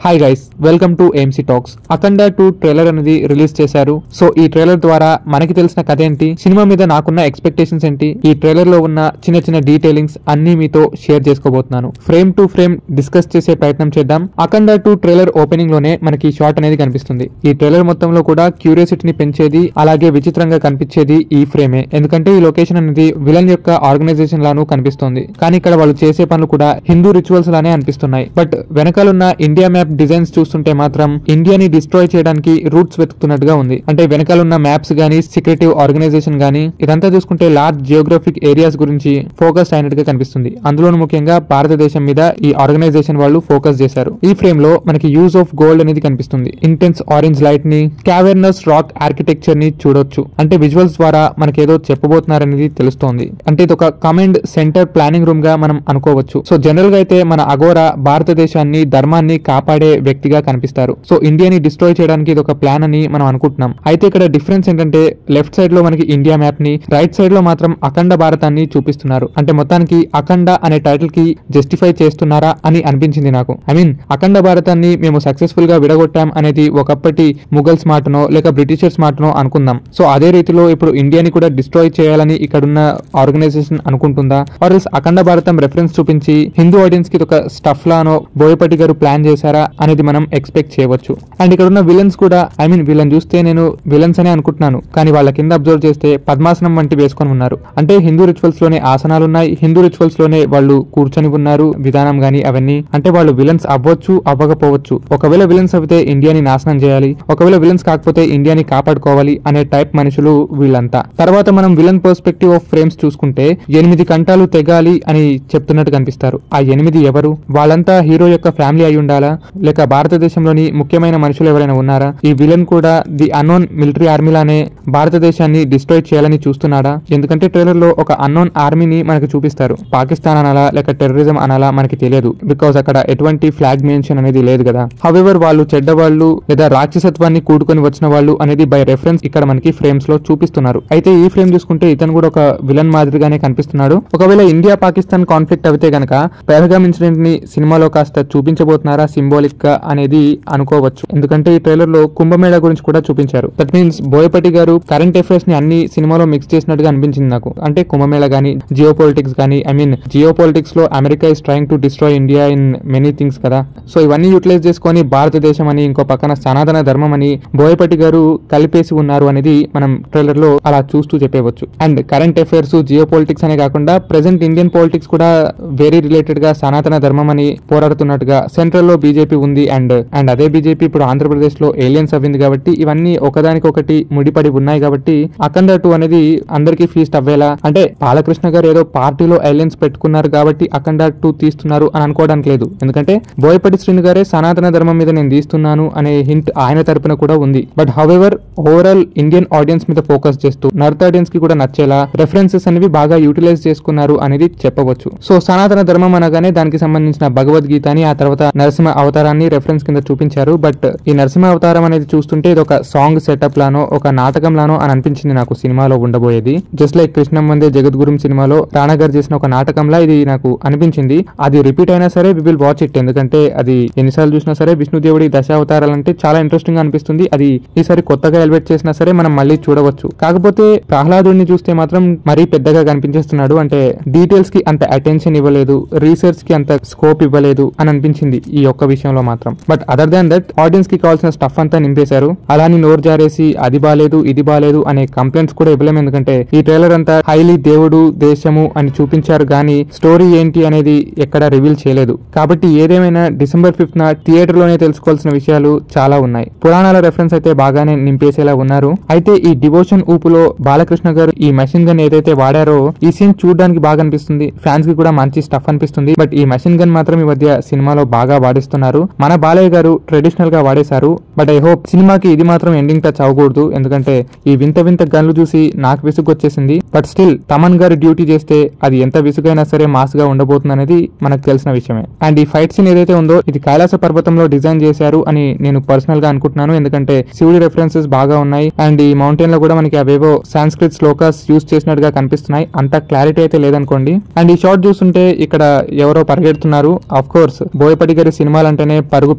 Hi guys, welcome to AMC talks. Akhanda 2 trailer అనేది release చేశారు. So ఈ trailer ద్వారా మనకి తెలిసిన కథ ఏంటి, సినిమా మీద నాకున్న ఎక్స్పెక్టేషన్స్ ఏంటి, ఈ ట్రైలర్ లో ఉన్న చిన్న చిన్న డీటెయిలింగ్స్ అన్ని మీతో షేర్ చేసుకోబోతున్నాను. ఫ్రేమ్ టు ఫ్రేమ్ డిస్కస్ చేసే ప్రయత్నం చేద్దాం. అఖండ 2 ట్రైలర్ ఓపెనింగ్ లోనే మనకి షాట్ అనేది కనిపిస్తుంది. ఈ ట్రైలర్ మొత్తంలో కూడా క్యూరియాసిటీని పెంచేది, అలాగే విచిత్రంగా కనిపించేది ఈ ఫ్రేమే. ఎందుకంటే ఈ లొకేషన్ అనేది విలన్ యొక్క ఆర్గనైజేషన్ లాను కనిపిస్తుంది. కానీ ఇక్కడ వాళ్ళు చేసే పనులు కూడా హిందూ రిచువల్స్ లానే అనిపిస్తున్నాయి. బట్ వెనకాలన్న ఇండియా మ్యాప్ డిజైన్స్ చూస్తుంటే మాత్రం ఇండియాని డిస్ట్రాయ్ చేయడానికి రూట్స్ వెతుకుతున్నట్టుగా ఉంది. అంటే వెనకాల ఉన్న మ్యాప్స్ గానీ, సెక్రెటివ్ ఆర్గనైజేషన్ గానీ, ఇదంతా చూసుకుంటే లార్జ్ జియోగ్రఫిక్ ఏరియాస్ గురించి ఫోకస్ అయినట్టుగా కనిపిస్తుంది. అందులోనూ ముఖ్యంగా భారతదేశం మీద ఈ ఆర్గనైజేషన్ వాళ్ళు ఫోకస్ చేశారు. ఈ ఫ్రేమ్ లో మనకి యూజ్ ఆఫ్ గోల్డ్ అనేది కనిపిస్తుంది. ఇంటెన్స్ ఆరెంజ్ లైట్ ని, క్యావర్నస్ రాక్ ఆర్కిటెక్చర్ ని చూడొచ్చు. అంటే విజువల్స్ ద్వారా మనకి ఏదో చెప్పబోతున్నారనేది తెలుస్తోంది. అంటే ఇది ఒక కమాండ్ సెంటర్ ప్లానింగ్ రూమ్ గా మనం అనుకోవచ్చు. సో జనరల్ గా అయితే మన అఘోరా భారతదేశాన్ని, ధర్మాన్ని కాపాడే వ్యక్తిగా కనిపిస్తారు. సో ఇండియాని డిస్ట్రాయ్ చేయడానికి ఇది ఒక ప్లాన్ అని మనం అనుకుంటున్నాం. అయితే ఇక్కడ డిఫరెన్స్ ఏంటంటే లెఫ్ట్ సైడ్ లో మనకి ఇండియా మ్యాప్ ని, రైట్ సైడ్ లో మాత్రం అఖండ భారతాన్ని చూపిస్తున్నారు. అంటే మొత్తానికి అఖండ అనే టైటిల్ కి జస్టిఫై చేస్తున్నారా అని అనిపించింది నాకు. అఖండ భారతాన్ని మేము సక్సెస్ఫుల్ గా విడగొట్టాం అనేది ఒకప్పటి ముఘల్స్ మాటనో లేక బ్రిటిషర్స్ మాటనో అనుకుందాం. సో అదే రీతిలో ఇప్పుడు ఇండియాని కూడా డిస్ట్రాయ్ చేయాలని ఇక్కడున్న ఆర్గనైజేషన్ అనుకుంటుందా, ఆర్ అఖండ భారతం రెఫరెన్స్ చూపించి హిందూ ఆడియన్స్ కి ఒక స్టఫ్ లానో బోయపాటి గారు ప్లాన్ చేశారా అనేది మనం ఎక్స్పెక్ట్ చేయవచ్చు. అండ్ ఇక్కడ ఉన్న విలన్స్ కూడా వీళ్ళని చూస్తే నేను విలన్స్ అనే అనుకుంటున్నాను, కానీ వాళ్ళ కింద అబ్జర్వ్ చేస్తే పద్మాసనం వంటి వేసుకొని ఉన్నారు. అంటే హిందూ రిచువల్స్ లోనే ఆసనాలు ఉన్నాయి, హిందూ రిచువల్స్ లోనే వాళ్ళు కూర్చొని ఉన్నారు, విధానం గానీ అవన్నీ. అంటే వాళ్ళు విలన్స్ అవ్వచ్చు, అవ్వకపోవచ్చు. ఒకవేళ విలన్స్ అయితే ఇండియాని నాశనం చేయాలి, ఒకవేళ విలన్స్ కాకపోతే ఇండియాని కాపాడుకోవాలి అనే టైప్ మనుషులు వీళ్ళంతా. తర్వాత మనం విలన్ పర్స్పెక్టివ్ ఆఫ్ ఫ్రేమ్స్ చూసుకుంటే 8 కంఠాలు తెగాలి అని చెప్తున్నట్టు కనిపిస్తారు. ఆ 8 ఎవరు? వాళ్ళంతా హీరో యొక్క ఫ్యామిలీ అయి ఉండాలా, లేక భారతదేశంలోని ముఖ్యమైన మనుషులు ఎవరైనా ఉన్నారా? ఈ విలన్ కూడా ది అన్నోన్ మిలిటరీ ఆర్మీ లానే భారతదేశాన్ని డిస్ట్రాయ్ చేయాలని చూస్తున్నాడా? ఎందుకంటే ట్రైలర్ లో ఒక అన్నోన్ ఆర్మీని మనకు చూపిస్తారు. పాకిస్తాన్ అనాలా లేక టెర్రరిజం అనాలా మనకి తెలియదు, బికాస్ అక్కడ ఎటువంటి ఫ్లాగ్ మెన్షన్ అనేది లేదు కదా. హౌవెవర్ వాళ్ళు చెడ్డవాళ్ళు లేదా రాక్షసత్వాన్ని కూడుకొని వచ్చిన వాళ్ళు అనేది బై రెఫరెన్స్ ఇక్కడ మనకి ఫ్రేమ్స్ లో చూపిస్తున్నారు. అయితే ఈ ఫ్రేమ్ చూసుకుంటే ఇతను కూడా ఒక విలన్ మాదిరిగానే కనిపిస్తున్నాడు. ఒకవేళ ఇండియా పాకిస్తాన్ కాన్ఫ్లిక్ట్ అయితే గనక పెహల్గామ్ ఇన్సిడెంట్ ని సినిమాలో కాస్త చూపించబోతున్నారా సింబాలిక్ గా అనేది అనుకోవచ్చు. ఎందుకంటే ఈ ట్రైలర్ లో కుంభమేళా గురించి కూడా చూపించారు. దట్ మీన్స్ బోయపాటి గారు కరెంట్ అఫైర్స్ ని అన్ని సినిమాలో మిక్స్ చేసినట్టుగా అనిపించింది నాకు. అంటే కుంభమేళా గానీ, జియో పొలిటిక్స్ గానీ, జియో పొలిటిక్స్ లో America is trying to destroy India in many things కదా. సో ఇవన్నీ యూటిలైజ్ చేసుకొని భారతదేశం అని, ఇంకో పక్కన సనాతన ధర్మం అని బోయపాటి గారు కలిపేసి ఉన్నారు అనేది మనం ట్రైలర్ లో అలా చూస్తూ చెప్పవచ్చు. And current affairs, geo politics అనే కాకుండా ప్రెసెంట్ ఇండియన్ పాలిటిక్స్ కూడా వెరీ రిలేటెడ్ గా సనాతన ధర్మం అని పోరాడుతున్నట్టుగా సెంట్రల్ లో బీజేపీ ఉంది. అండ్ అదే బీజేపీ ఇప్పుడు ఆంధ్రప్రదేశ్ లో ఏలియన్స్ అవ్వింది కాబట్టి ఇవన్నీ ఒకదానికొకటి ముడిపడి ఉన్నాయి. కాబట్టి అఖండ 2 అనేది అందరికీ ఫీస్ట్ అవ్వేలా, అంటే బాలకృష్ణ గారు ఏదో పార్టీలో ఏలియన్స్ పెట్టుకున్నారు కాబట్టి అఖండ 2 తీస్తున్నారు అని అనుకోవడానికి లేదు. ఎందుకంటే బోయపాటి శ్రీను గారే సనాతన ధర్మం మీద నేను తీస్తున్నాను అనే హింట్ ఆయన తరపున కూడా ఉంది. But however overall Indian audience మీద ఫోకస్ చేస్తూ నార్త్ ఆడియన్స్ కి కూడా నచ్చేలా రెఫరెన్సెస్ అనేవి బాగా యూటిలైజ్ చేసుకున్నారు అనేది చెప్పవచ్చు. సో సనాతన ధర్మం అనగానే దానికి సంబంధించిన భగవద్గీతని, ఆ తర్వాత నరసింహ అవతారాన్ని రెఫరెన్స్ కింద చూపించారు. బట్ ఈ నరసింహ అవతారం అనేది చూస్తుంటే ఇది ఒక సాంగ్ సెటప్ లానో, ఒక నాటకం లానో అని అనిపించింది నాకు సినిమాలో ఉండబోయేది. జస్ట్ లైక్ కృష్ణం వందే జగద్గురుం సినిమాలో రాణా గారు చేసిన ఒక నాటకంలా ఇది నాకు అనిపించింది. అది రిపీట్ అయినా సరే వి విల్ వాచ్ ఇట్. ఎందుకంటే అది ఎన్నిసార్లు చూసినా సరే విష్ణుదేవుడి దశావతారాలంటే చాలా ఇంట్రెస్టింగ్ గా అనిపిస్తుంది. అది ఈసారి కొత్తగా ఎలివేట్ చేసినా సరే మనం మళ్ళీ చూడవచ్చు. కాకపోతే ప్రహ్లాదుడిని చూస్తే మాత్రం మరీ పెద్దగా కనిపించేస్తున్నాడు. అంటే డీటెయిల్స్ కి అంత అటెన్షన్ ఇవ్వలేదు, రీసెర్చ్ కి అంత స్కోప్ ఇవ్వలేదు అని అనిపించింది ఈ ఒక్క విషయంలో మాత్రం. But other than that audience కి కావాల్సిన స్టఫ్ అంతా నింపేశారు. అలాని నోరు జారేసి అది బాలేదు ఇది బాలేదు అనే కంప్లైంట్స్ కూడా ఇవ్వలేము. ఎందుకంటే ఈ ట్రైలర్ అంతా హైలీ దేవుడు దేశము అని చూపించారు గానీ స్టోరీ ఏంటి అనేది ఎక్కడ రివీల్ చేయలేదు. కాబట్టి ఏదేమైనా December 5th థియేటర్ లోనే తెలుసుకోవాల్సిన విషయాలు చాలా ఉన్నాయి. పురాణాల రెఫరెన్స్ అయితే బాగానే నింపేసేలా ఉన్నారు. అయితే ఈ డివోషన్ ఊపులో బాలకృష్ణ గారు ఈ మెషిన్ గన్ ఏదైతే వాడారో ఈ సీన్ చూడడానికి బాగా అనిపిస్తుంది, ఫ్యాన్స్ కి కూడా మంచి స్టఫ్ అనిపిస్తుంది. బట్ ఈ మెషిన్ గన్ మాత్రం ఈ మధ్య సినిమాలో బాగా వాడిస్తున్నారు. మన బాలయ్య గారు ట్రెడిషనల్ గా వాడేశారు. బట్ ఐ హోప్ సినిమాకి ఇది మాత్రం ఎండింగ్ టచ్ అవ్వకూడదు. ఎందుకంటే ఈ వింత వింత గన్లు చూసి నాకు విసుగు వచ్చేసింది. బట్ స్టిల్ తమన్ గారు డ్యూటీ చేస్తే అది ఎంత విసుగైనా సరే మాస్ గా ఉండబోతుంది అనేది మనకు తెలిసిన విషయమే. అండ్ ఈ ఫైట్ సీన్ ఏదైతే ఉందో ఇది కైలాస పర్వతంలో డిజైన్ చేశారు అని నేను పర్సనల్ గా అనుకుంటున్నాను. ఎందుకంటే శివుడి రెఫరెన్సెస్ బాగా ఉన్నాయి. అండ్ ఈ మౌంటైన్ లో కూడా మనకి అవేవో సాంస్క్రిట్ శ్లోకాస్ యూజ్ చేసినట్టుగా కనిపిస్తున్నాయి. అంత క్లారిటీ అయితే లేదనుకోండి. అండ్ ఈ షాట్ చూస్తుంటే ఇక్కడ ఎవరో పరిగెడుతున్నారు. ఆఫ్ కోర్స్ బోయపాటి గారి సినిమాలంటేనే పరుగు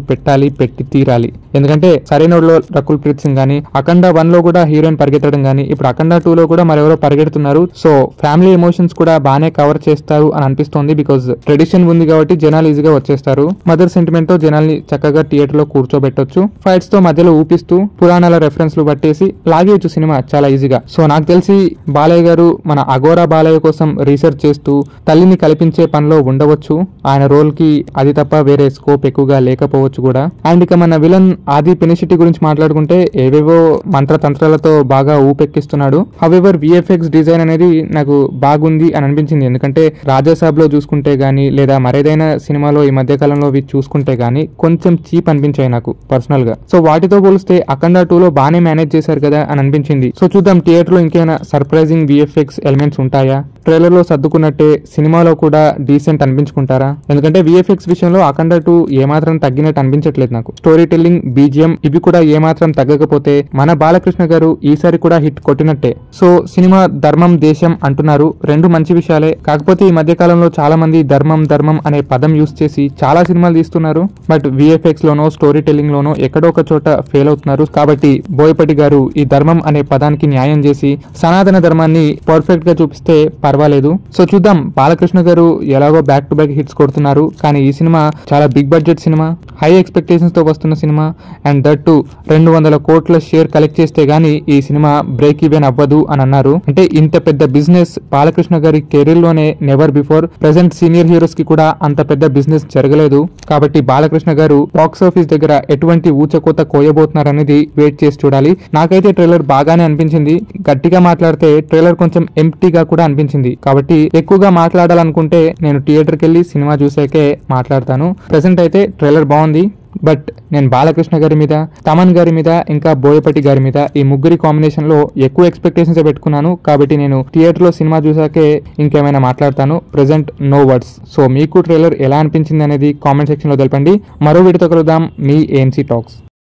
పెట్టాలి పెట్టి తీరాలి. ఎందుకంటే సరైనలో రకుల్ ప్రీత్ సింగ్ గానీ, అఖండ 1 లో కూడా హీరోయిన్ పరిగెత్తడం గానీ, ఇప్పుడు అఖండ 2 లో కూడా మరెవరో పరిగెడుతున్నారు. సో ఫ్యామిలీ ఎమోషన్స్ కూడా బాగానే కవర్ చేస్తారు అని అనిపిస్తోంది. బికాజ్ ట్రెడిషన్ ఉంది కాబట్టి జనాలు ఈజీగా వచ్చేస్తారు. మదర్ సెంటిమెంట్ తో జనాల్ని చక్కగా థియేటర్ లో కూర్చోబెట్టొచ్చు. ఫైట్స్ తో మధ్యలో ఊపిస్తూ పురాణాల రెఫరెన్స్ లు పట్టేసి లాగేయచ్చు సినిమా చాలా ఈజీగా. సో నాకు తెలిసి బాలయ్య గారు మన అఘోరా బాలయ్య కోసం రీసెర్చ్ చేస్తూ తల్లిని కల్పించే పనిలో ఉండవచ్చు. ఆయన రోల్ కి అది తప్ప వేరే స్కోప్ ఎక్కువగా లేకపోవచ్చు కూడా. అండ్ ఇక మన విలన్ ఆది పెనిశెట్టి గురించి మాట్లాడుకుంటే ఏవేవో మంత్రతంత్రాలతో బాగా ఊపెక్కిస్తున్నాడు. హవెవర్ విఎఫ్ఎక్స్ డిజైన్ అనేది నాకు బాగుంది అని అనిపించింది. ఎందుకంటే రాజాసాబ్ లో చూసుకుంటే గానీ, లేదా మరేదైనా సినిమాలో ఈ మధ్య కాలంలో చూసుకుంటే గానీ కొంచెం చీప్ అనిపించాయి నాకు పర్సనల్ గా. సో వాటితో పోలిస్తే అఖండ 2 లో బాగానే మేనేజ్ చేశారు కదా అని అనిపించింది. సో చూద్దాం థియేటర్ లో ఇంకేమైనా సర్ప్రైజింగ్ విఎఫ్ఎక్స్ ఎలిమెంట్స్ ఉంటాయా, ట్రైలర్ లో సర్దుకున్నట్టే సినిమాలో కూడా డీసెంట్ అనిపించుకుంటారా? ఎందుకంటే విఎఫ్ఎక్స్ విషయంలో అఖండ 2 ఏమాత్రం తగ్గినట్టు అనిపించట్లేదు నాకు. స్టోరీ టెల్లింగ్, బీజిఎం ఇవి కూడా ఏమాత్రం తగ్గకపోతే మన బాలకృష్ణ గారు ఈసారి కూడా హిట్ కొట్టినట్టే. సో సినిమా ధర్మం దేశం అంటున్నారు, రెండు మంచి విషయాలే. కాకపోతే ఈ మధ్య కాలంలో చాలా మంది ధర్మం అనే పదం యూస్ చేసి చాలా సినిమాలు తీస్తున్నారు. బట్ విఎఫ్ఎక్స్ లోనో స్టోరీ టెల్లింగ్ లోనో ఎక్కడో ఒక చోట ఫెయిల్ అవుతున్నారు. కాబట్టి బోయపాటి గారు ఈ ధర్మం అనే పదానికి న్యాయం చేసి సనాతన ధర్మాన్ని పర్ఫెక్ట్ గా చూపిస్తే పర్వాలేదు. సో చూద్దాం. బాలకృష్ణ గారు ఎలాగో బ్యాక్ టు బ్యాక్ హిట్స్ కొడుతున్నారు. కానీ ఈ సినిమా చాలా big budget cinema, high expectations తో వస్తున్న సినిమా. అండ్ దట్ టు 200 కోట్ల షేర్ కలెక్ట్ చేస్తే గానీ ఈ సినిమా బ్రేక్ ఈవెన్ అవ్వదు అని అన్నారు. అంటే ఇంత పెద్ద బిజినెస్ బాలకృష్ణ గారి కెరీర్ లోనే never before. Present senior heroes కి కూడా అంత పెద్ద బిజినెస్ జరగలేదు. కాబట్టి బాలకృష్ణ గారు బాక్స్ ఆఫీస్ దగ్గర ఎటువంటి ఊచకోత కోయబోతున్నారనేది వెయిట్ చేసి చూడాలి. నాకైతే ట్రైలర్ బాగానే అనిపించింది. గట్టిగా మాట్లాడితే ట్రైలర్ కొంచెం ఎంప్టీగా కూడా అనిపించింది. కాబట్టి ఎక్కువగా మాట్లాడాలనుకుంటే నేను థియేటర్కి వెళ్ళి సినిమా చూసాకే మాట్లాడతాను. ప్రెసెంట్ అయితే ట్రైలర్ బాగుంది. బట్ నేను బాలకృష్ణ గారి మీద, తమన్ గారి మీద, ఇంకా బోయపాటి గారి మీద ఈ ముగ్గురి కాంబినేషన్ లో ఎక్కువ ఎక్స్పెక్టేషన్స్ పెట్టుకున్నాను. కాబట్టి నేను థియేటర్ లో సినిమా చూసాకే ఇంకేమైనా మాట్లాడతాను. Present no words. సో మీకు ట్రైలర్ ఎలా అనిపించింది అనేది కామెంట్ సెక్షన్ లో తెలపండి. మరో వీడియోతో కలుద్దాం. మీ ఏఎంసీ టాక్స్.